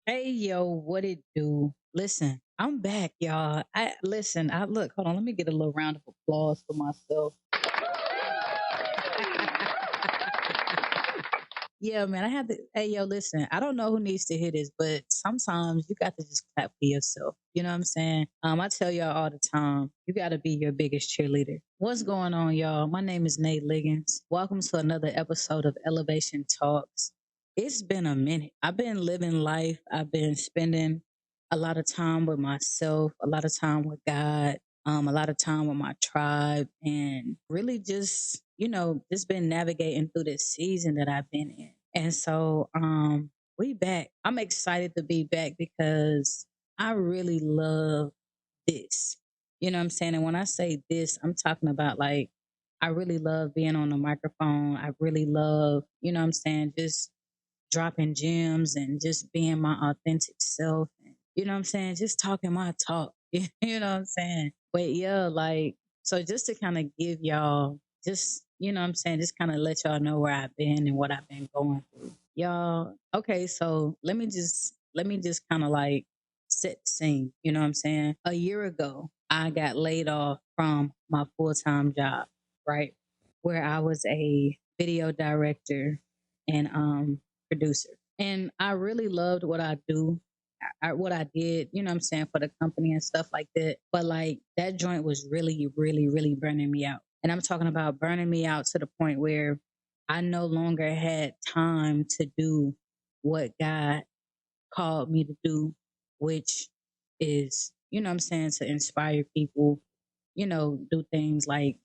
Hey yo, what it do? Listen, I'm back, y'all. I look, hold on, let me get a little round of applause for myself. Yeah, man, I have to hey yo, listen, I don't know who needs to hear this, but sometimes you got to just clap for yourself. You know what I'm saying? I tell y'all all the time, you gotta be your biggest cheerleader. What's going on, y'all? My name is Nate Liggins. Welcome to another episode of Elevation Talks. It's been a minute. I've been living life. I've been spending a lot of time with myself, a lot of time with God, a lot of time with my tribe, and really just been navigating through this season that I've been in. And so, we back. I'm excited to be back because I really love this. You know what I'm saying? And when I say this, I'm talking about like I really love being on the microphone. I really love, you know what I'm saying, just dropping gems and just being my authentic self. And, you know what I'm saying? Just talking my talk. You know what I'm saying? But yeah, like, so just to kind of give y'all, just, you know what I'm saying? Just kind of let y'all know where I've been and what I've been going through. Y'all, okay, so let me just kind of like set the scene. You know what I'm saying? A year ago, I got laid off from my full-time job, right? Where I was a video director and producer. And I really loved what I do, what I did, you know what I'm saying, for the company and stuff like that. But like that joint was really, really, really burning me out. And I'm talking about burning me out to the point where I no longer had time to do what God called me to do, which is, you know what I'm saying, to inspire people, do things like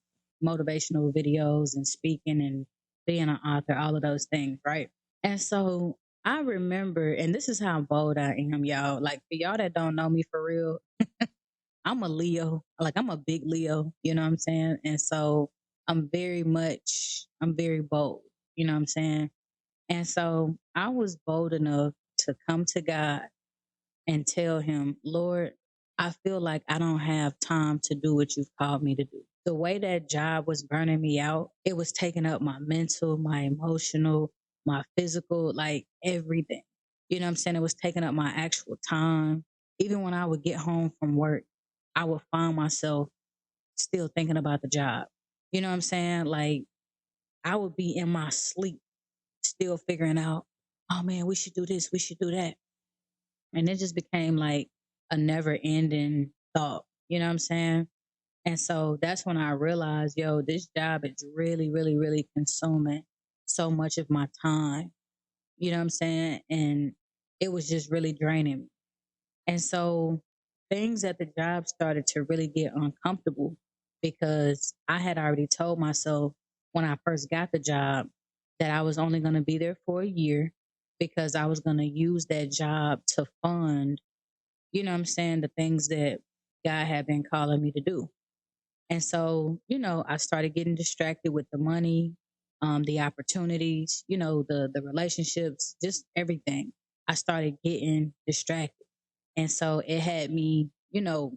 motivational videos and speaking and being an author, all of those things, right? And so I remember, and this is how bold I am, y'all. Like for y'all that don't know me for real, I'm a Leo. Like I'm a big Leo, you know what I'm saying? And so I'm very bold, you know what I'm saying? And so I was bold enough to come to God and tell him, Lord, I feel like I don't have time to do what you've called me to do. The way that job was burning me out, it was taking up my mental, my emotional, my physical, like everything. You know what I'm saying? It was taking up my actual time. Even when I would get home from work, I would find myself still thinking about the job. You know what I'm saying? Like I would be in my sleep, still figuring out, oh man, we should do this, we should do that. And it just became like a never ending thought. You know what I'm saying? And so that's when I realized, yo, this job is really, really, really consuming so much of my time. You know what I'm saying? And it was just really draining me. And so things at the job started to really get uncomfortable because I had already told myself when I first got the job that I was only going to be there for a year because I was going to use that job to fund, you know what I'm saying, the things that God had been calling me to do. And so, I started getting distracted with the money, the opportunities, the relationships, just everything. I started getting distracted. And so it had me,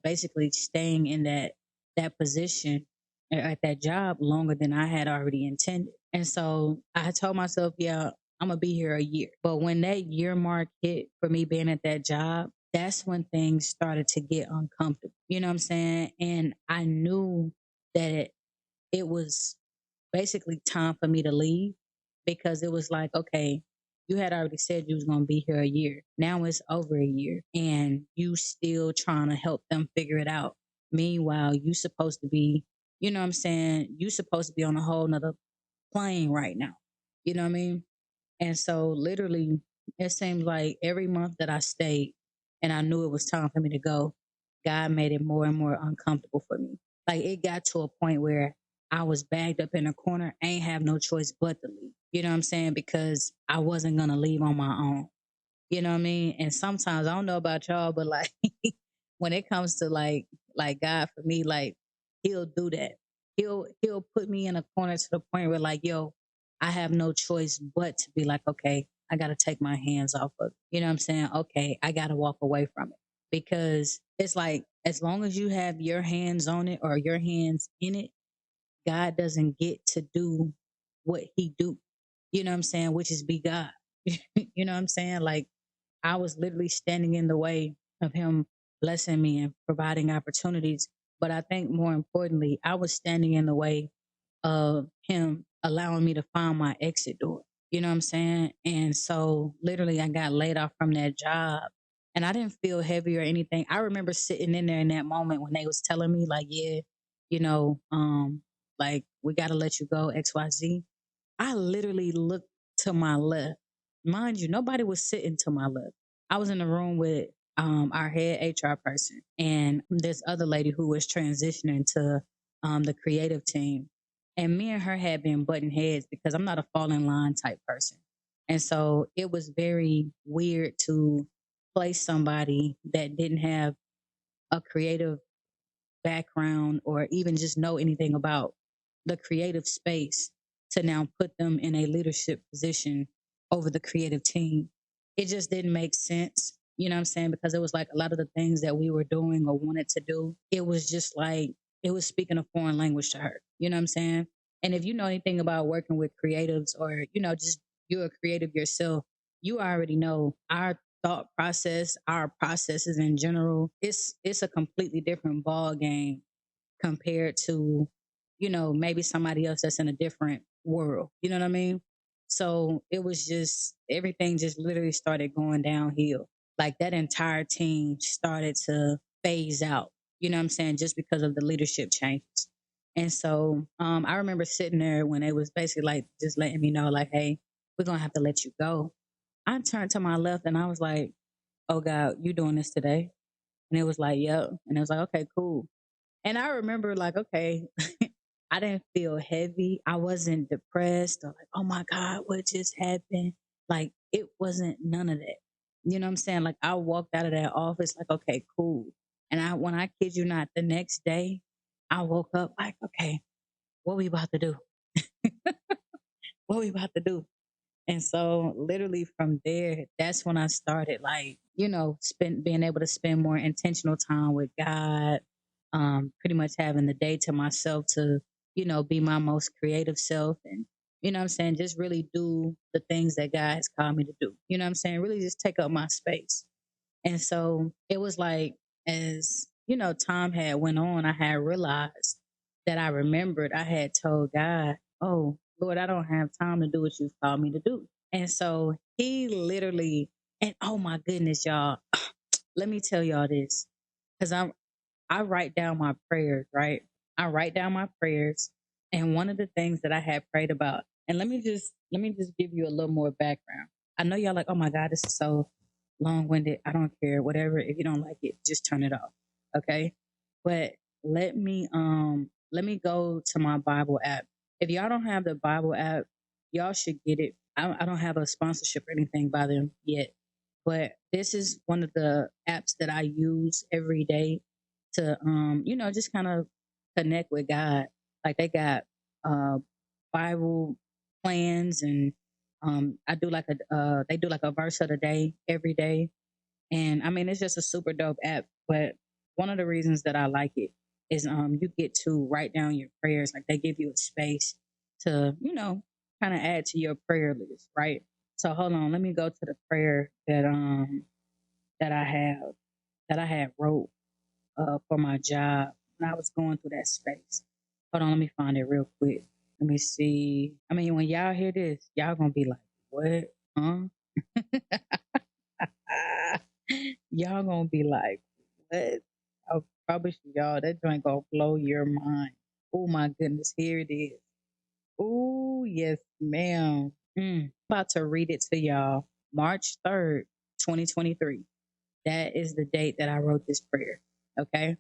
basically staying in that position at that job longer than I had already intended. And so I told myself, yeah, I'm gonna be here a year. But when that year mark hit for me being at that job, that's when things started to get uncomfortable. You know what I'm saying? And I knew that it was basically time for me to leave because it was like, okay, you had already said you was going to be here a year. Now it's over a year and you still trying to help them figure it out. Meanwhile, you supposed to be, you know what I'm saying? You supposed to be on a whole nother plane right now. You know what I mean? And so literally it seemed like every month that I stayed and I knew it was time for me to go, God made it more and more uncomfortable for me. Like it got to a point where I was bagged up in a corner. I ain't have no choice but to leave. You know what I'm saying? Because I wasn't gonna leave on my own. You know what I mean? And sometimes I don't know about y'all, but like when it comes to like God for me, like he'll do that. He'll put me in a corner to the point where like, yo, I have no choice but to be like, okay, I gotta take my hands off of it. You know what I'm saying? Okay, I gotta walk away from it. Because it's like as long as you have your hands on it or your hands in it, God doesn't get to do what he do. You know what I'm saying? Which is be God. You know what I'm saying? Like I was literally standing in the way of him blessing me and providing opportunities. But I think more importantly, I was standing in the way of him allowing me to find my exit door. You know what I'm saying? And so literally I got laid off from that job and I didn't feel heavy or anything. I remember sitting in there in that moment when they was telling me like, yeah, you know, like we got to let you go XYZ. I literally looked to my left. Mind you, nobody was sitting to my left. I was in the room with our head HR person and this other lady who was transitioning to the creative team. And me and her had been butting heads because I'm not a fall in line type person. And so it was very weird to place somebody that didn't have a creative background or even just know anything about the creative space to now put them in a leadership position over the creative team. It just didn't make sense. You know what I'm saying? Because it was like a lot of the things that we were doing or wanted to do, it was just like it was speaking a foreign language to her. You know what I'm saying? And if you know anything about working with creatives or, you know, just you're a creative yourself, you already know our thought process, our processes in general, it's a completely different ball game compared to, you know, maybe somebody else that's in a different world. You know what I mean? So it was just everything just literally started going downhill. Like that entire team started to phase out. You know what I'm saying? Just because of the leadership changes. And so I remember sitting there when they was basically like just letting me know, like, hey, we're gonna have to let you go. I turned to my left and I was like, oh God, you doing this today? And it was like, yep. And it was like, okay, cool. And I remember like, okay, I didn't feel heavy. I wasn't depressed or like, oh my God, what just happened? Like it wasn't none of that. You know what I'm saying? Like I walked out of that office like, okay, cool. And when I kid you not, the next day I woke up like, okay, what we about to do? What we about to do? And so literally from there, that's when I started like, you know, being able to spend more intentional time with God, pretty much having the day to myself to, you know, be my most creative self and, you know what I'm saying, just really do the things that God has called me to do. You know what I'm saying? Really just take up my space. And so it was like, as you know, time had went on, I had realized that I remembered I had told God, "Oh Lord, I don't have time to do what you've called me to do." And so He literally, and oh my goodness, y'all, let me tell y'all this, because I write down my prayers, right? I write down my prayers, and one of the things that I had prayed about, and let me just give you a little more background. I know y'all like, oh my God, this is so long winded. I don't care, whatever. If you don't like it, just turn it off, okay? But let me go to my Bible app. If y'all don't have the Bible app, y'all should get it. I don't have a sponsorship or anything by them yet, but this is one of the apps that I use every day to you know, just kind of connect with God. Like they got uh Bible plans and I do like a they do like a verse of the day every day. And I mean it's just a super dope app. But one of the reasons that I like it is you get to write down your prayers. Like they give you a space to, you know, kind of add to your prayer list, right? So hold on, let me go to the prayer that I have that I had wrote for my job when I was going through that space. Hold on, let me find it real quick. Let me see. I mean, when y'all hear this, y'all gonna be like, "What? Huh?" Y'all gonna be like, "What?" I promise you, y'all, that joint gonna blow your mind. Oh my goodness, here it is. Oh yes, ma'am. About to read it to y'all. March 3rd, 2023. That is the date that I wrote this prayer. Okay.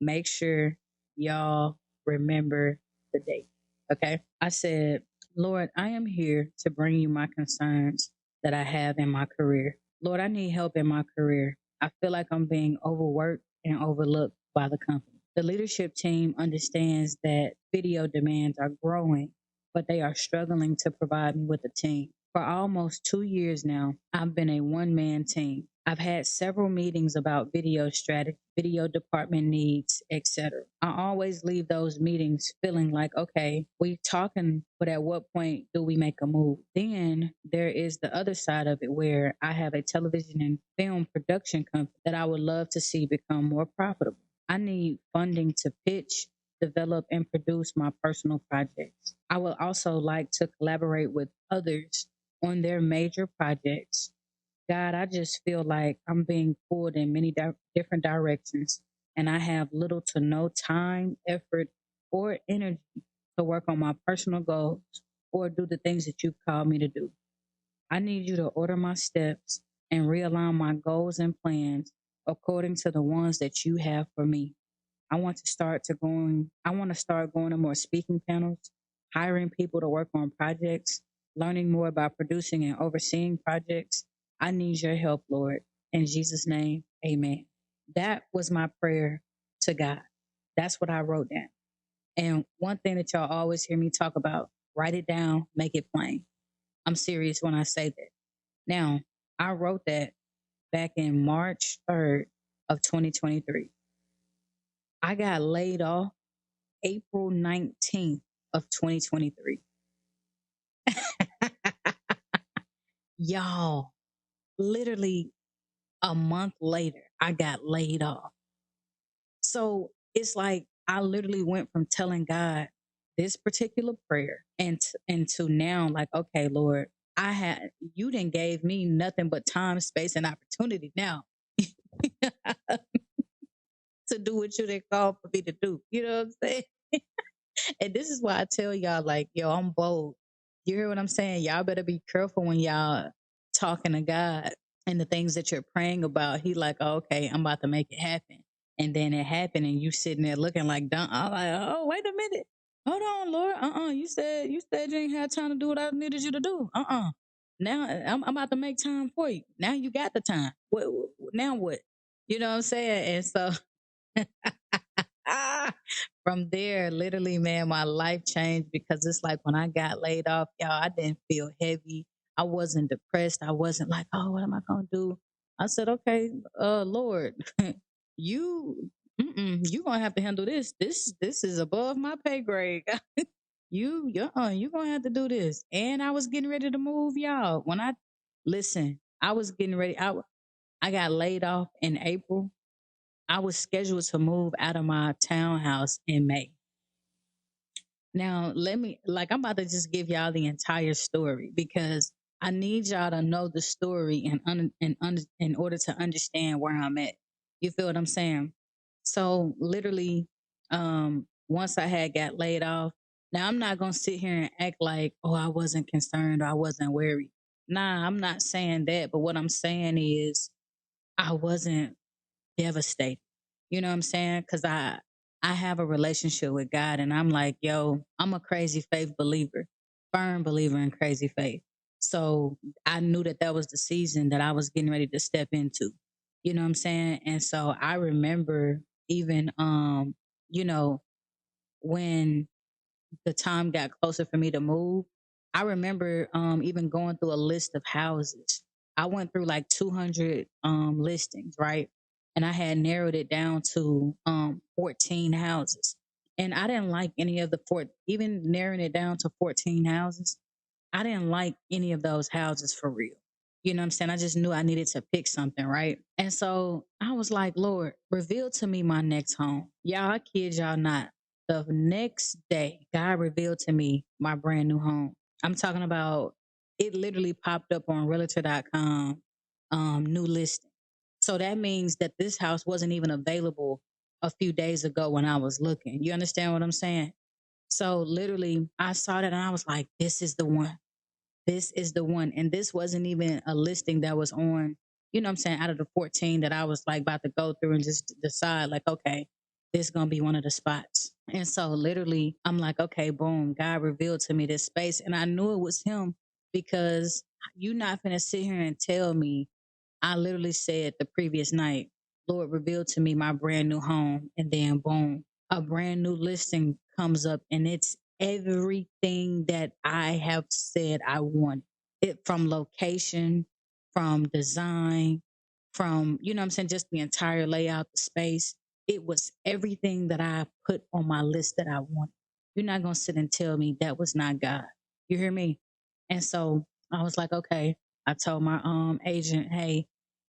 Make sure y'all remember the date. Okay. I said, Lord, I am here to bring you my concerns that I have in my career. Lord, I need help in my career. I feel like I'm being overworked and overlooked by the company. The leadership team understands that video demands are growing, but they are struggling to provide me with a team. For almost 2 years now, I've been a one man team. I've had several meetings about video strategy, video department needs, etc. I always leave those meetings feeling like, okay, we talking, but at what point do we make a move? Then there is the other side of it where I have a television and film production company that I would love to see become more profitable. I need funding to pitch, develop, and produce my personal projects. I would also like to collaborate with others on their major projects. God, I just feel like I'm being pulled in many different directions, and I have little to no time, effort, or energy to work on my personal goals or do the things that you've called me to do. I need you to order my steps and realign my goals and plans according to the ones that you have for me. I want to start going to more speaking panels, hiring people to work on projects, learning more about producing and overseeing projects. I need your help, Lord. In Jesus' name, amen. That was my prayer to God. That's what I wrote down. And one thing that y'all always hear me talk about, write it down, make it plain. I'm serious when I say that. Now, I wrote that back in March 3rd of 2023. I got laid off April 19th of 2023. Y'all, literally a month later, I got laid off. So it's like I literally went from telling God this particular prayer and to now like, okay, Lord, you didn't gave me nothing but time, space, and opportunity now to do what you didn't call for me to do. You know what I'm saying? And this is why I tell y'all, like, yo, I'm bold. You hear what I'm saying? Y'all better be careful when y'all talking to God and the things that you're praying about. He like, oh, okay, I'm about to make it happen. And then it happened and you sitting there looking like dumb. I'm like, oh, wait a minute. Hold on, Lord. You said you ain't had time to do what I needed you to do. Now I'm about to make time for you. Now you got the time. Now what? You know what I'm saying? And so from there, literally, man, my life changed because it's like when I got laid off, y'all, I didn't feel heavy. I wasn't depressed. I wasn't like, oh, what am I gonna do? I said, okay, Lord, you, you gonna have to handle this. This is above my pay grade. You gonna have to do this. And I was getting ready to move, y'all. When I listen, I was getting ready. I got laid off in April. I was scheduled to move out of my townhouse in May. Now, I'm about to just give y'all the entire story because I need y'all to know the story in order to understand where I'm at. You feel what I'm saying? So, literally, once I had got laid off, now I'm not gonna sit here and act like, oh, I wasn't concerned or I wasn't worried. Nah, I'm not saying that. But what I'm saying is, I wasn't devastated. You know what I'm saying? Because I have a relationship with God, and I'm like, yo, I'm a crazy faith believer, firm believer in crazy faith. So I knew that that was the season that I was getting ready to step into. You know what I'm saying? And so I remember even, you know, when the time got closer for me to move, I remember even going through a list of houses. I went through like 200 listings, right? And I had narrowed it down to 14 houses. And I didn't like any of the even narrowing it down to 14 houses. I didn't like any of those houses for real. You know what I'm saying? I just knew I needed to pick something, right? And so I was like, Lord, reveal to me my next home. Y'all, I kid y'all not. The next day, God revealed to me my brand new home. I'm talking about it literally popped up on realtor.com, new listing. So that means that this house wasn't even available a few days ago when I was looking. You understand what I'm saying? So literally, I saw that and I was like, this is the one. This is the one. And this wasn't even a listing that was on, you know what I'm saying, out of the 14 that I was like about to go through and just decide, like, okay, this is going to be one of the spots. And so literally, I'm like, okay, boom, God revealed to me this space. And I knew it was Him because you're not going to sit here and tell me. I literally said the previous night, Lord revealed to me my brand new home. And then boom, a brand new listing comes up and it's everything that I have said I want. It from location, from design, from, you know what I'm saying, just the entire layout, the space. It was everything that I put on my list that I wanted. You're not going to sit and tell me that was not God. You hear me? And so I was like, okay. I told my agent, hey,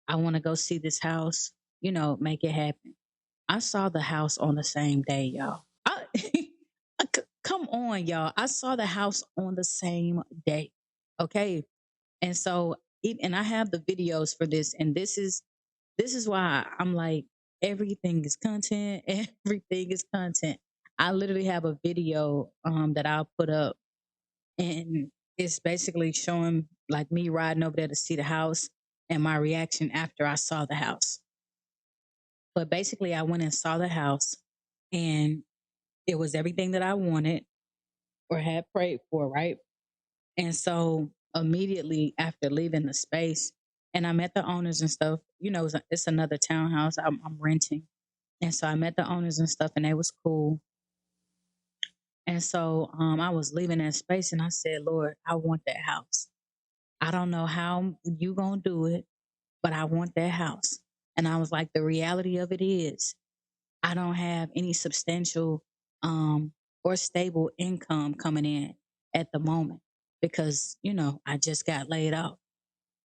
I want to go see this house, make it happen. I saw the house on the same day, y'all. Come on, y'all. I saw the house on the same day. Okay. And so, and I have the videos for this, and this is why I'm like, everything is content. Everything is content. I literally have a video that I'll put up, and it's basically showing like me riding over there to see the house and my reaction after I saw the house. But basically, I went and saw the house, and it was everything that I wanted or had prayed for, right? And so immediately after leaving the space, and I met the owners and stuff, it's another townhouse I'm renting. And so I met the owners and stuff, and they was cool. And so I was leaving that space, and I said, Lord, I want that house. I don't know how you gonna do it, but I want that house. And I was like, the reality of it is, I don't have any substantial um, or stable income coming in at the moment because, I just got laid off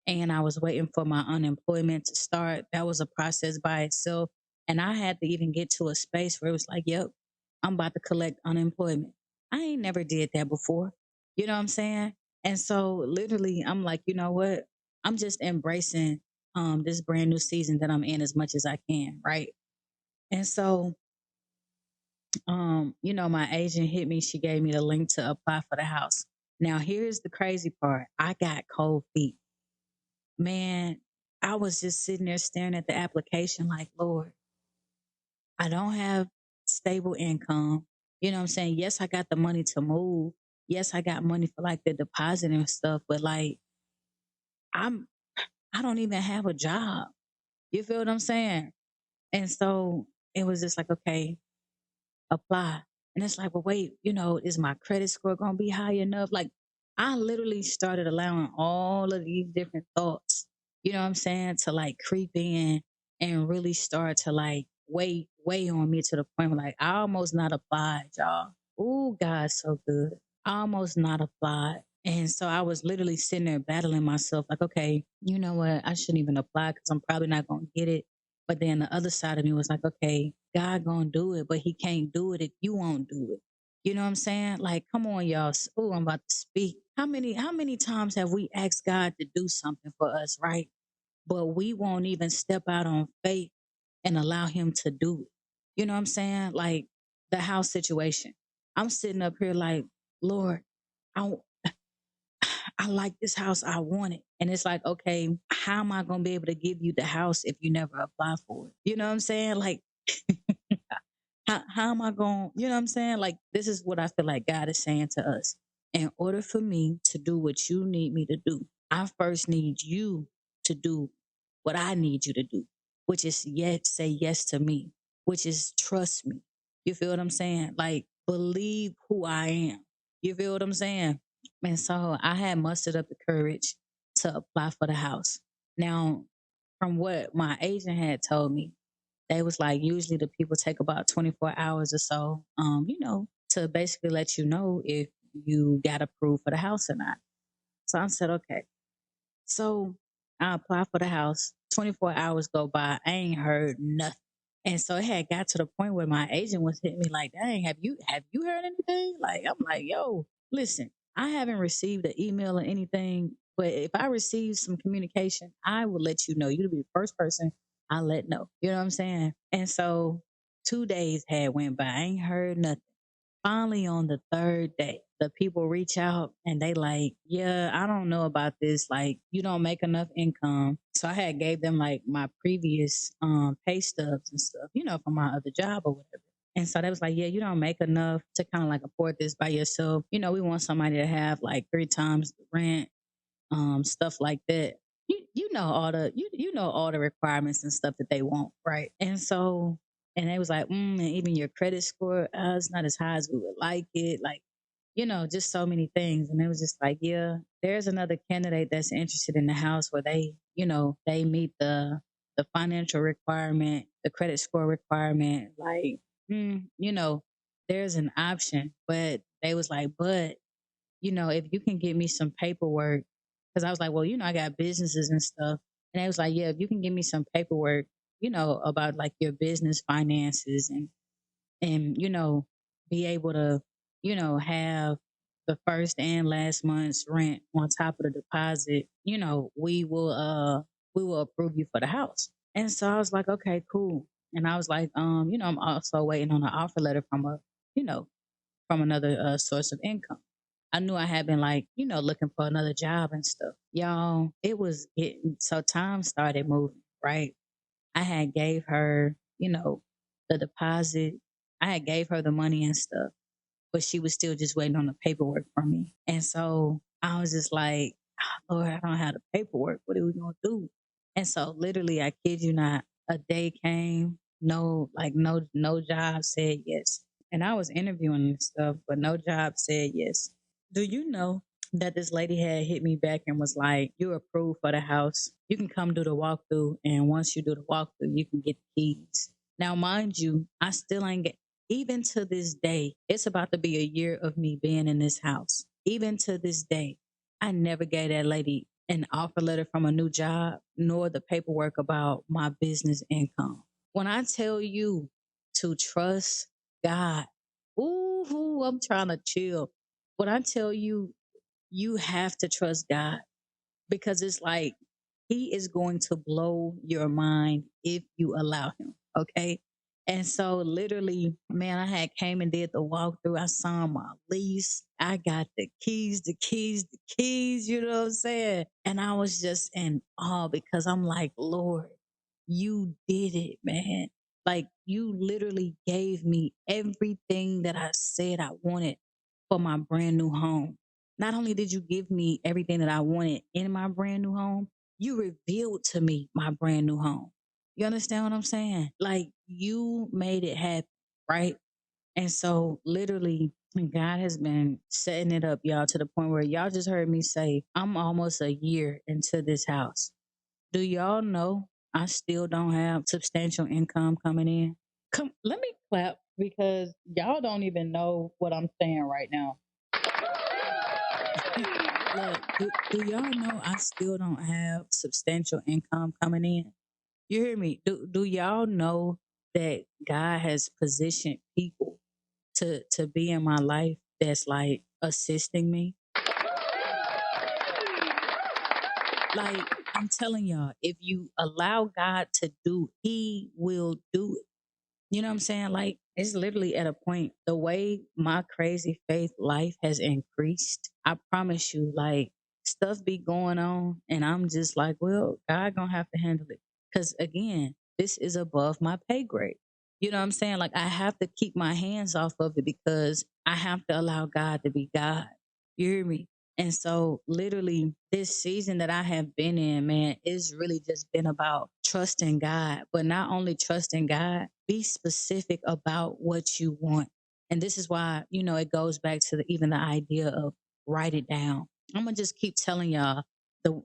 and I was waiting for my unemployment to start. That was a process by itself. And I had to even get to a space where it was like, yep, I'm about to collect unemployment. I ain't never did that before. You know what I'm saying? And so literally, I'm like, you know what? I'm just embracing this brand new season that I'm in as much as I can. Right. And so my agent hit me. She gave me the link to apply for the house. Now, here's the crazy part. I got cold feet. Man, I was just sitting there staring at the application like, Lord, I don't have stable income. You know what I'm saying? Yes, I got the money to move. Yes, I got money for like the deposit and stuff, but like I'm I don't even have a job. You feel what I'm saying? And so it was just like, okay, apply. And it's like, well, wait, is my credit score going to be high enough? Like, I literally started allowing all of these different thoughts, you know what I'm saying, to like creep in and really start to like weigh on me to the point where like I almost not applied, y'all. Oh, God's so good. I almost not applied. And so I was literally sitting there battling myself, like, okay, you know what? I shouldn't even apply because I'm probably not going to get it. But then the other side of me was like, okay, God gonna do it, but he can't do it if you won't do it. You know what I'm saying? Like, come on, y'all. Oh, I'm about to speak. How many times have we asked God to do something for us, right? But we won't even step out on faith and allow him to do it. You know what I'm saying? Like the house situation. I'm sitting up here like, Lord, I I like this house. I want it. And it's like, okay, how am I going to be able to give you the house if you never apply for it? You know what I'm saying? Like, how am I going, you know what I'm saying? Like, this is what I feel like God is saying to us. In order for me to do what you need me to do, I first need you to do what I need you to do, which is yet say yes to me, which is trust me. You feel what I'm saying? Like, believe who I am. You feel what I'm saying? And so I had mustered up the courage to apply for the house. Now, from what my agent had told me, they was like, usually the people take about 24 hours or so, to basically let you know if you got approved for the house or not. So I said, okay. So I applied for the house. 24 hours go by. I ain't heard nothing. And so it had got to the point where my agent was hitting me like, dang, have you heard anything? Like, I'm like, yo, listen, I haven't received an email or anything, but if I receive some communication, I will let you know. You'll be the first person I let know. You know what I'm saying? And so 2 days had went by. I ain't heard nothing. Finally, on the third day, the people reach out and they like, yeah, I don't know about this. Like, you don't make enough income. So I had gave them like my previous pay stubs and stuff, from my other job or whatever. And so they was like, yeah, you don't make enough to kind of like afford this by yourself. We want somebody to have like 3 times the rent, stuff like that. You know all the you know all the requirements and stuff that they want, right? And so and they was like, and even your credit score is not as high as we would like it, like just so many things. And it was just like, yeah, there's another candidate that's interested in the house where they meet the the financial requirement, the credit score requirement, like, you know, there's an option. But they was like, but, if you can get me some paperwork, because I was like, well, I got businesses and stuff. And they was like, yeah, if you can give me some paperwork, about like your business finances and be able to have the first and last month's rent on top of the deposit, we will approve you for the house. And so I was like, okay, cool. And I was like, I'm also waiting on an offer letter from you know from another source of income. I knew I had been like, looking for another job and stuff. Y'all, it was getting so time started moving, right? I had gave her, the deposit. I had gave her the money and stuff, but she was still just waiting on the paperwork from me. And so I was just like, Lord, I don't have the paperwork. What are we gonna do? And so literally, I kid you not, a day came, no job said yes. And I was interviewing and stuff, but no job said yes. Do you know that this lady had hit me back and was like, "You're approved for the house. You can come do the walkthrough, and once you do the walkthrough, you can get the keys." Now, mind you, I still ain't get. Even to this day, it's about to be a year of me being in this house. Even to this day, I never gave that lady an offer letter from a new job, nor the paperwork about my business income. When I tell you to trust God, ooh, I'm trying to chill. When I tell you, you have to trust God because it's like he is going to blow your mind if you allow him. Okay. And so literally, man, I had came and did the walkthrough. I signed my lease. I got the keys, you know what I'm saying? And I was just in awe because I'm like, Lord, you did it, man. Like you literally gave me everything that I said I wanted for my brand new home. Not only did you give me everything that I wanted in my brand new home, you revealed to me my brand new home. You understand what I'm saying? Like you made it happen, right? And so literally God has been setting it up, y'all, to the point where y'all just heard me say, I'm almost a year into this house. Do y'all know I still don't have substantial income coming in? Come, let me clap because y'all don't even know what I'm saying right now. Look, do y'all know I still don't have substantial income coming in? You hear me? Do y'all know that God has positioned people to be in my life that's like assisting me? Like I'm telling y'all, if you allow God to do, He will do it. You know what I'm saying? Like it's literally at a point, the way my crazy faith life has increased, I promise you, like stuff be going on and I'm just like, well, God gonna have to handle it. Cause again, this is above my pay grade. You know what I'm saying? Like I have to keep my hands off of it because I have to allow God to be God. You hear me? And so, literally, this season that I have been in, man, it's really just been about trusting God, but not only trusting God, be specific about what you want. And this is why, it goes back to even the idea of write it down. I'm gonna just keep telling y'all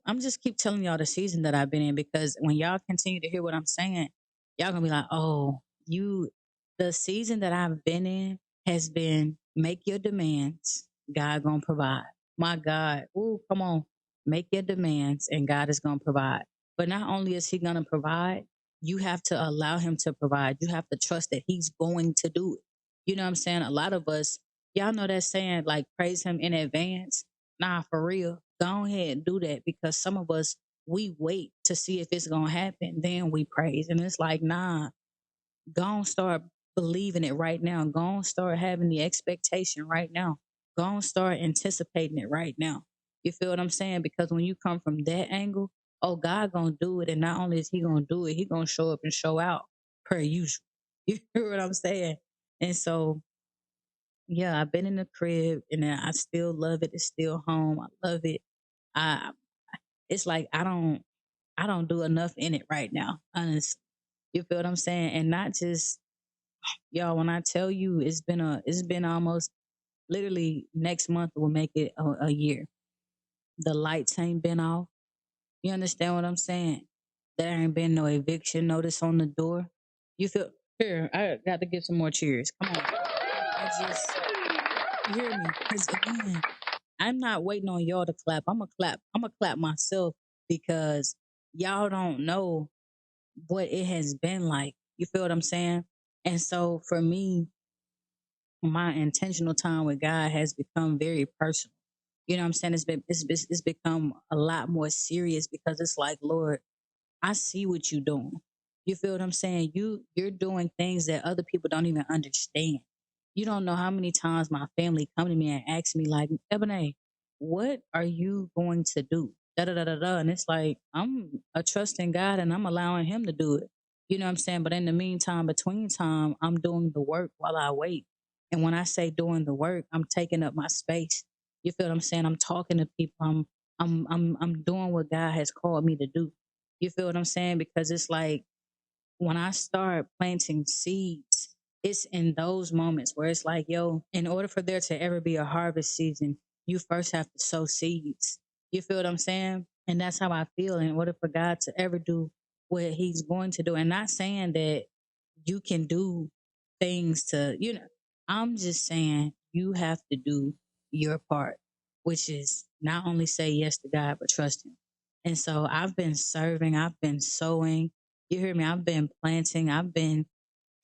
I'm just keep telling y'all the season that I've been in because when y'all continue to hear what I'm saying, y'all gonna be like, oh, the season that I've been in has been make your demands, God gonna provide. My God, ooh, come on, make your demands and God is gonna provide. But not only is He gonna provide, you have to allow Him to provide. You have to trust that He's going to do it. You know what I'm saying? A lot of us, y'all know that saying, like, praise Him in advance. Nah, for real. Go ahead and do that because some of us, we wait to see if it's going to happen. Then we praise. And it's like, nah, go and start believing it right now. Go and start having the expectation right now. Go and start anticipating it right now. You feel what I'm saying? Because when you come from that angle, oh, God gonna do it. And not only is He gonna do it, He gonna show up and show out per usual. You hear what I'm saying? And so, yeah, I've been in the crib and I still love it. It's still home. I love it. I it's like I don't do enough in it right now. Honestly. You feel what I'm saying? And not just y'all, when I tell you it's been almost literally next month will make it a year. The lights ain't been off. You understand what I'm saying? There ain't been no eviction notice on the door. You feel here? I got to get some more cheers. Come on. I just you hear me? Because again, I'm not waiting on y'all to clap. I'm gonna clap. I'm gonna clap myself because y'all don't know what it has been like. You feel what I'm saying? And so for me, my intentional time with God has become very personal. You know what I'm saying? It's become a lot more serious because it's like, Lord, I see what you're doing. You feel what I'm saying? You're doing things that other people don't even understand. You don't know how many times my family come to me and ask me like, Ebony, what are you going to do? Da da da da da. And it's like I'm a trusting God and I'm allowing Him to do it. You know what I'm saying? But in the meantime, between time, I'm doing the work while I wait. And when I say doing the work, I'm taking up my space. You feel what I'm saying? I'm talking to people. I'm doing what God has called me to do. You feel what I'm saying? Because it's like when I start planting seeds, it's in those moments where it's like, yo, in order for there to ever be a harvest season, you first have to sow seeds. You feel what I'm saying? And that's how I feel. In order for God to ever do what He's going to do, and not saying that you can do things to, I'm just saying you have to do your part, which is not only say yes to God, but trust Him. And so I've been serving, I've been sowing, you hear me? I've been planting, I've been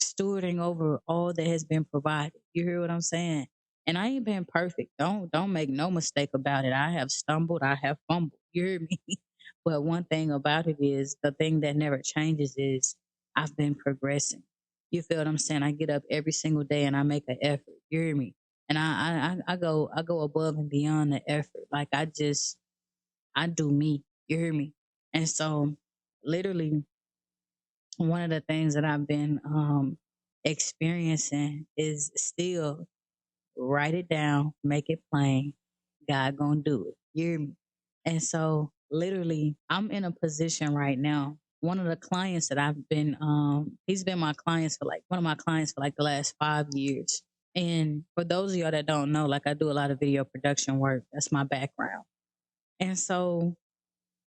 stewarding over all that has been provided. You hear what I'm saying? And I ain't been perfect. Don't make no mistake about it. I have stumbled, I have fumbled. You hear me? But one thing about it is the thing that never changes is I've been progressing. You feel what I'm saying? I get up every single day and I make an effort. You hear me? And I go above and beyond the effort. Like I do me. You hear me? And so literally one of the things that I've been experiencing is still write it down, make it plain. God gonna do it. You hear me? And so literally I'm in a position right now. One of the clients that I've been he's been my clients for like one of my clients for like the last 5 years. And for those of y'all that don't know, like I do a lot of video production work. That's my background. And so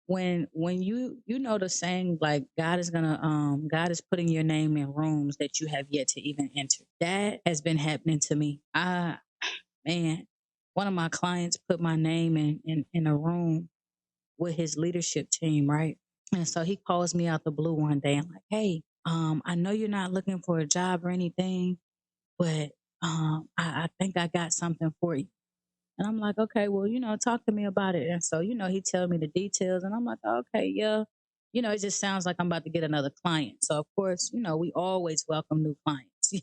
when you know the saying like God is putting your name in rooms that you have yet to even enter. That has been happening to me. Man, one of my clients put my name in a room with his leadership team, right? And so he calls me out the blue one day and like, hey, I know you're not looking for a job or anything, but I think I got something for you. And I'm like, okay, well, talk to me about it. And so, he tell me the details and I'm like, okay, yeah. It just sounds like I'm about to get another client. So of course, we always welcome new clients.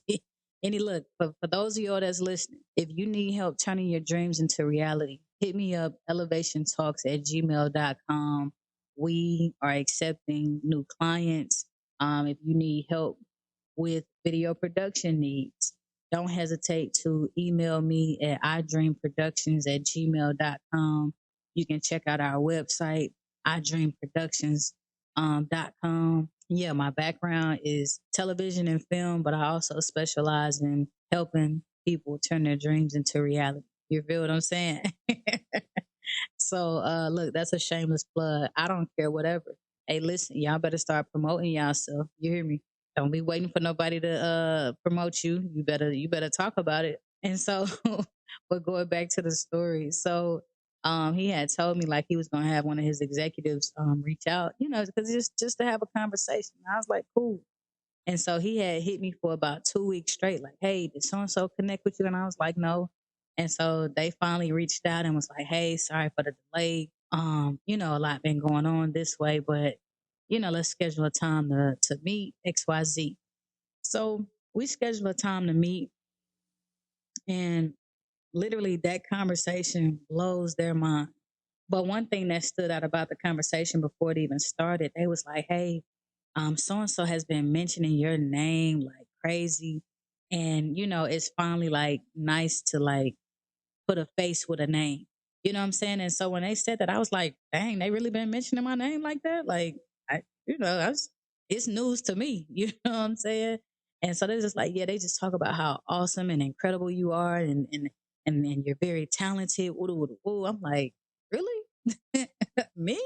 Any look, for those of y'all that's listening, if you need help turning your dreams into reality, hit me up, elevationtalks@gmail.com. We are accepting new clients. If you need help with video production needs, don't hesitate to email me at idreamproductions@gmail.com. You can check out our website, idreamproductions.com. Yeah, my background is television and film, but I also specialize in helping people turn their dreams into reality. You feel what I'm saying? So look, that's a shameless plug. I don't care whatever. Hey, listen, y'all better start promoting yourself. You hear me? Don't be waiting for nobody to promote you. You better talk about it. And so but going back to the story. So he had told me like he was gonna have one of his executives reach out, because just to have a conversation. I was like, cool. And so he had hit me for about 2 weeks straight, like, hey, did so and so connect with you? And I was like, no. And so they finally reached out and was like, hey, sorry for the delay. A lot been going on this way, but let's schedule a time to meet XYZ. So we scheduled a time to meet, and literally that conversation blows their mind. But one thing that stood out about the conversation before it even started, they was like, hey, so and so has been mentioning your name like crazy. And, it's finally like nice to like put a face with a name. You know what I'm saying? And so when they said that, I was like, dang, they really been mentioning my name like that? Like, it's news to me. You know what I'm saying? And so they're just like, yeah, they just talk about how awesome and incredible you are and you're very talented. Woo, woo, woo. I'm like, really? Me?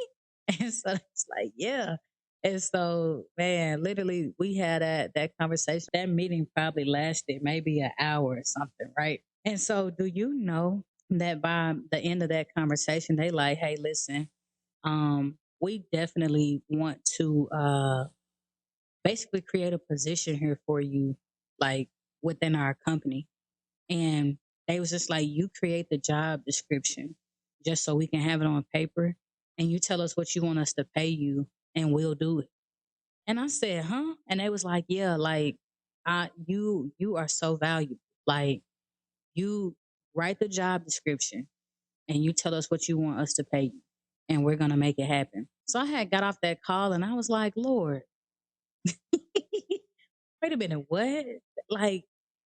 And so it's like, yeah. And so, man, literally, we had that conversation. That meeting probably lasted maybe an hour or something, right? And so, do you know that by the end of that conversation, they like, hey, listen, we definitely want to basically create a position here for you, like within our company. And they was just like, you create the job description just so we can have it on paper, and you tell us what you want us to pay you, and we'll do it. And I said, huh? And they was like, yeah, like you are so valuable. Like you write the job description and you tell us what you want us to pay you, and we're gonna make it happen. So I had got off that call and I was like, Lord, wait a minute, what? Like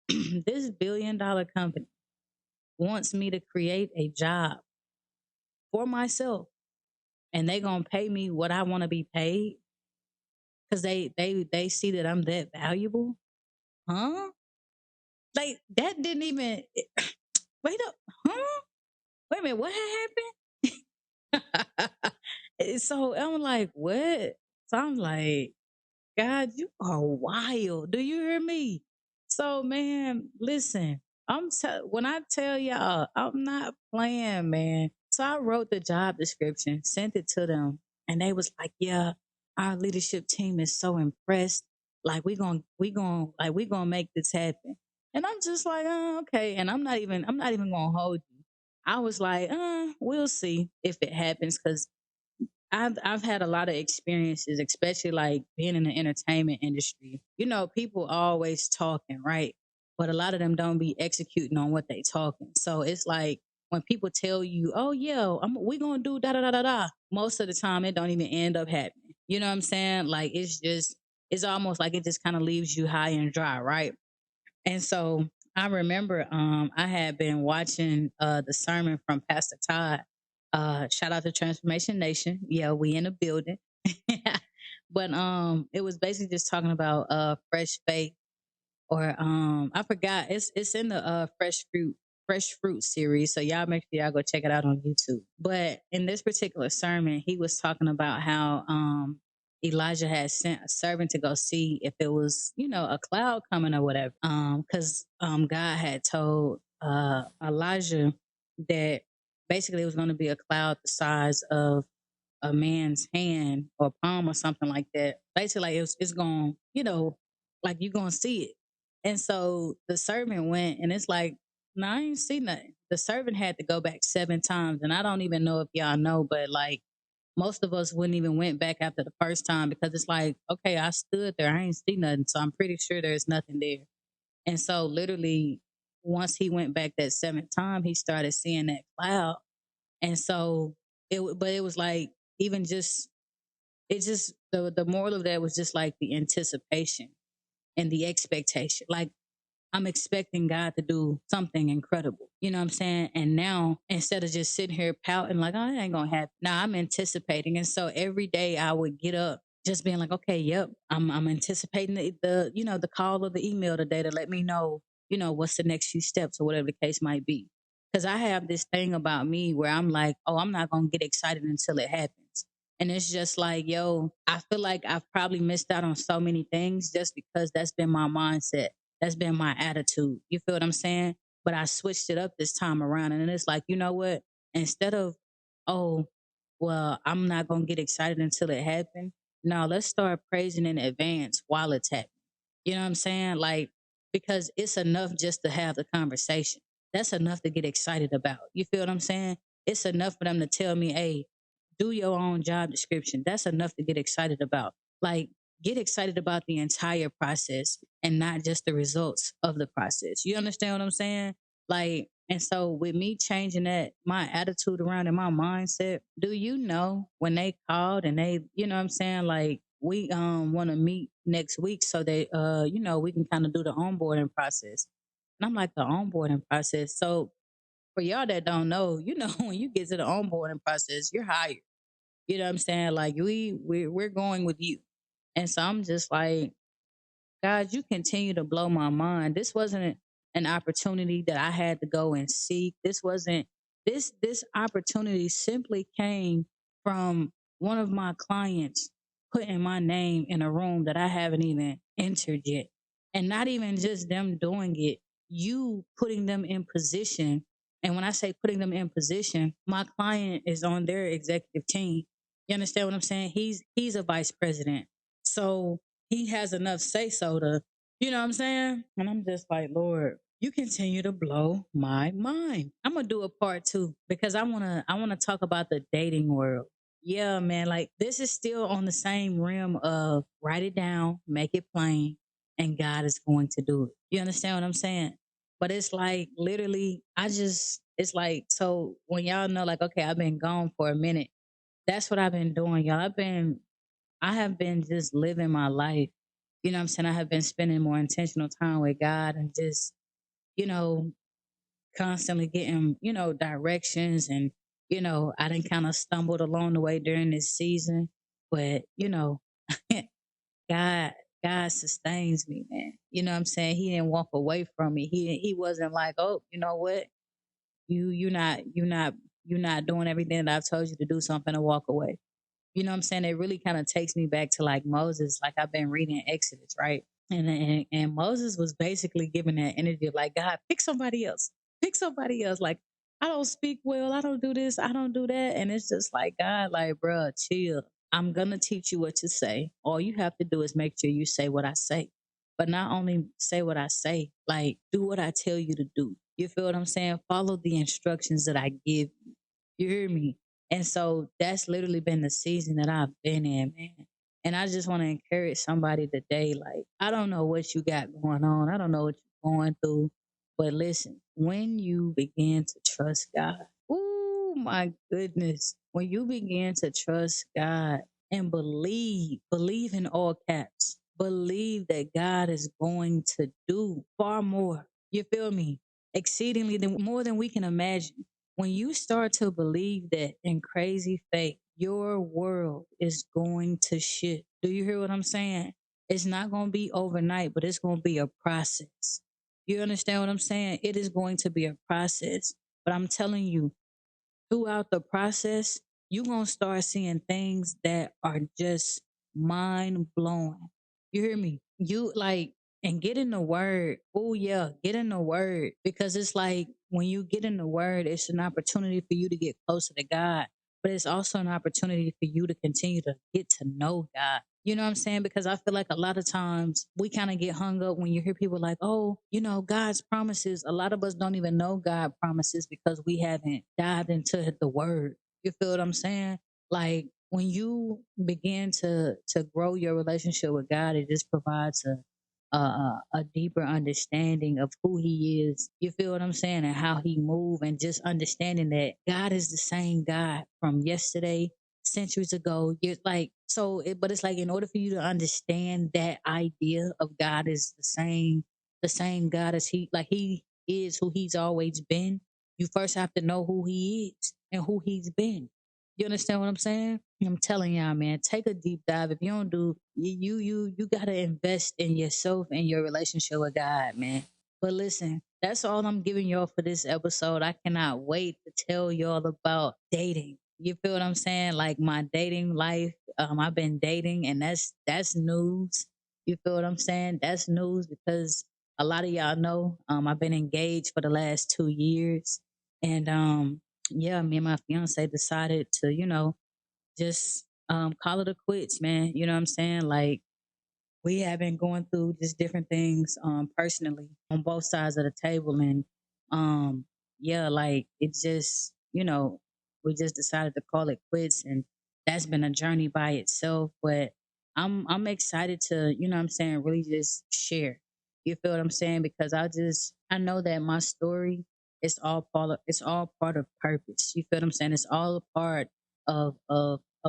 this $1 billion company wants me to create a job for myself, and they gonna pay me what I want to be paid because they see that I'm that valuable, huh? Like that didn't even wait up, huh? Wait a minute, what had happened? So I'm like, what? So I'm like, God, you are wild. Do you hear me? So, man, listen, when I tell y'all, I'm not playing, man. So I wrote the job description, sent it to them, and they was like, "Yeah, our leadership team is so impressed. Like we gonna make this happen." And I'm just like, "Oh, okay." And I'm not even gonna hold you. I was like, we'll see if it happens," because I've had a lot of experiences, especially like being in the entertainment industry. You know, people always talking, right? But a lot of them don't be executing on what they talking. So it's like when people tell you, "Oh yeah, we gonna do da da da da da," most of the time it don't even end up happening. You know what I'm saying? Like it's almost like it just kind of leaves you high and dry, right? And so I remember I had been watching the sermon from Pastor Todd. Shout out to Transformation Nation. Yeah, we in the building. But it was basically just talking about fresh faith, or I forgot, it's in the fresh fruit series. So y'all make sure y'all go check it out on YouTube. But in this particular sermon, he was talking about how Elijah had sent a servant to go see if it was, a cloud coming or whatever. Because God had told Elijah that basically it was going to be a cloud the size of a man's hand or palm or something like that. Basically, like it's going, like you're going to see it. And so the servant went, and it's like, no, I ain't see nothing. The servant had to go back 7 times. And I don't even know if y'all know, but like most of us wouldn't even went back after the first time, because it's like, okay, I stood there, I ain't see nothing. So I'm pretty sure there's nothing there. And so literally once he went back that 7th time, he started seeing that cloud. And so but it was like, even just, it's just the moral of that was just like the anticipation and the expectation. Like I'm expecting God to do something incredible. You know what I'm saying? And now instead of just sitting here pouting like, oh, it ain't gonna happen. Now I'm anticipating. And so every day I would get up just being like, okay, yep, I'm anticipating the call or the email today to let me know, what's the next few steps or whatever the case might be. Because I have this thing about me where I'm like, oh, I'm not gonna get excited until it happens. And it's just like, yo, I feel like I've probably missed out on so many things just because that's been my mindset. That's been my attitude. You feel what I'm saying? But I switched it up this time around. And it's like, you know what? Instead of, oh, well, I'm not going to get excited until it happens. No, let's start praising in advance while it's happening. You know what I'm saying? Like, because it's enough just to have the conversation. That's enough to get excited about. You feel what I'm saying? It's enough for them to tell me, hey, do your own job description. That's enough to get excited about. Like, get excited about the entire process and not just the results of the process. You understand what I'm saying? Like, and so with me changing that, my attitude around and my mindset, do you know when they called and they, you know what I'm saying? Like, we want to meet next week so that we can kind of do the onboarding process. And I'm like, the onboarding process. So for y'all that don't know, when you get to the onboarding process, you're hired. You know what I'm saying? Like we're going with you. And so I'm just like, God, you continue to blow my mind. This wasn't an opportunity that I had to go and seek. This wasn't this opportunity simply came from one of my clients putting my name in a room that I haven't even entered yet. And not even just them doing it, you putting them in position. And when I say putting them in position, my client is on their executive team. You understand what I'm saying? He's a vice president. So he has enough say so to, you know what I'm saying? And I'm just like, Lord, you continue to blow my mind. I'm gonna do a part two because I wanna talk about the dating world. Yeah, man, like this is still on the same rim of write it down, make it plain, and God is going to do it. You understand what I'm saying? But it's like literally, it's like, so when y'all know, like, okay, I've been gone for a minute, that's what I've been doing, y'all. I have been just living my life. You know what I'm saying? I have been spending more intentional time with God and just, you know, constantly getting, directions and, I done kind of stumbled along the way during this season. But, God, God sustains me, man. You know what I'm saying? He didn't walk away from me. He wasn't like, oh, you know what? You're not doing everything that I've told you to do, so I'm gonna walk away. You know what I'm saying? It really kind of takes me back to like Moses, like I've been reading Exodus, right? And Moses was basically giving that energy of like, God, pick somebody else. Pick somebody else. Like, I don't speak well, I don't do this, I don't do that. And it's just like, God, like, bruh, chill. I'm gonna teach you what to say. All you have to do is make sure you say what I say. But not only say what I say, like do what I tell you to do. You feel what I'm saying? Follow the instructions that I give you. You hear me? And so that's literally been the season that I've been in, man. And I just want to encourage somebody today. Like, I don't know what you got going on. I don't know what you're going through. But listen, when you begin to trust God, oh my goodness, when you begin to trust God and believe in all caps, believe that God is going to do far more. You feel me? Exceedingly more than we can imagine. When you start to believe that in crazy faith, your world is going to shift. Do you hear what I'm saying? It's not going to be overnight, but it's going to be a process. You understand what I'm saying? It is going to be a process. But I'm telling you, throughout the process, you're going to start seeing things that are just mind blowing. You hear me? You like, and get in the word. Oh, yeah, get in the word because it's like when you get in the word, it's an opportunity for you to get closer to God, but it's also an opportunity for you to continue to get to know God. You know what I'm saying? Because I feel like a lot of times we kind of get hung up when you hear people like, oh, God's promises. A lot of us don't even know God promises because we haven't dived into the word. You feel what I'm saying? Like when you begin to grow your relationship with God, it just provides a deeper understanding of who He is. You feel what I'm saying, and how He move, and just understanding that God is the same God from yesterday, centuries ago. You're like so, but it's like in order for you to understand that idea of God is the same God as He is who He's always been. You first have to know who He is and who He's been. You understand what I'm saying? I'm telling y'all, man, take a deep dive. If you don't do, you gotta invest in yourself and your relationship with God, man. But listen, that's all I'm giving y'all for this episode. I cannot wait to tell y'all about dating. You feel what I'm saying? Like my dating life. I've been dating, and that's news. You feel what I'm saying? That's news because a lot of y'all know I've been engaged for the last 2 years, and yeah, me and my fiance decided to, just call it a quits, man. You know what I'm saying? Like we have been going through just different things personally on both sides of the table, and yeah, like it just, we just decided to call it quits, and that's been a journey by itself. But I'm excited to, what I'm saying, really just share. You feel what I'm saying? Because I know that my story it's all part of purpose. You feel what I'm saying? It's all a part of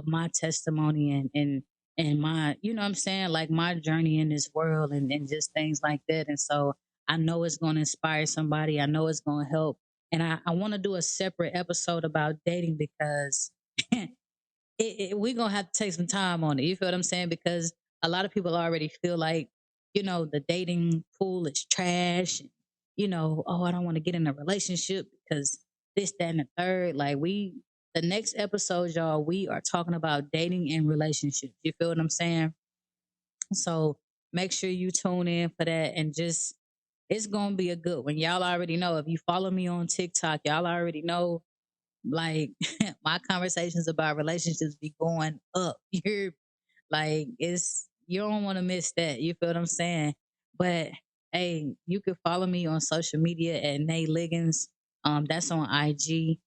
my testimony and my, you know what I'm saying, like my journey in this world and just things like that. And so I know it's going to inspire somebody. I know it's going to help. And I want to do a separate episode about dating because we're going to have to take some time on it. You feel what I'm saying? Because a lot of people already feel like, the dating pool is trash. And, oh, I don't want to get in a relationship because this, that, and the third. Like The next episode, y'all, we are talking about dating and relationships. You feel what I'm saying? So make sure you tune in for that and just it's gonna be a good one. Y'all already know. If you follow me on TikTok, y'all already know like my conversations about relationships be going up. You're like it's you don't want to miss that. You feel what I'm saying? But hey, you can follow me on social media at Nay Liggins. That's on IG.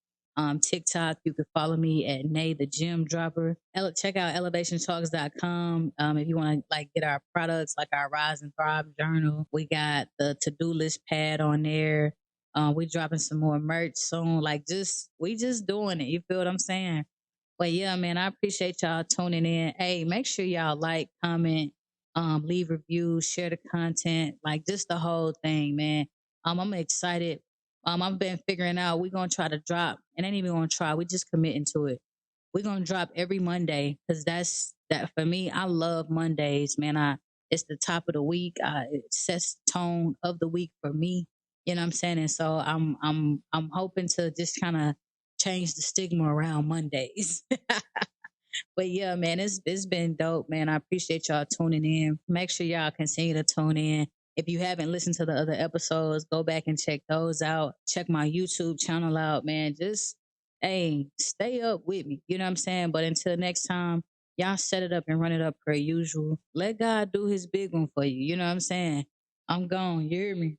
TikTok, you can follow me at Nay the Gym Dropper. Check out elevationtalks.com. If you want to like get our products like our Rise and Thrive journal. We got the to-do list pad on there. We dropping some more merch soon. Like just we just doing it. You feel what I'm saying? But yeah, man, I appreciate y'all tuning in. Hey, make sure y'all like, comment, leave reviews, share the content, like just the whole thing, man. I'm excited. I've been figuring out we're gonna try to drop, and ain't even gonna try. We just committing to it. We're gonna drop every Monday because that's that for me. I love Mondays, man. I it's the top of the week. It sets the tone of the week for me. You know what I'm saying? And so I'm hoping to just kind of change the stigma around Mondays. But yeah, man, it's been dope, man. I appreciate y'all tuning in. Make sure y'all continue to tune in. If you haven't listened to the other episodes, go back and check those out. Check my YouTube channel out, man. Just hey, stay up with me. You know what I'm saying? But until next time, y'all set it up and run it up per usual. Let God do his big one for you. You know what I'm saying? I'm gone. You hear me?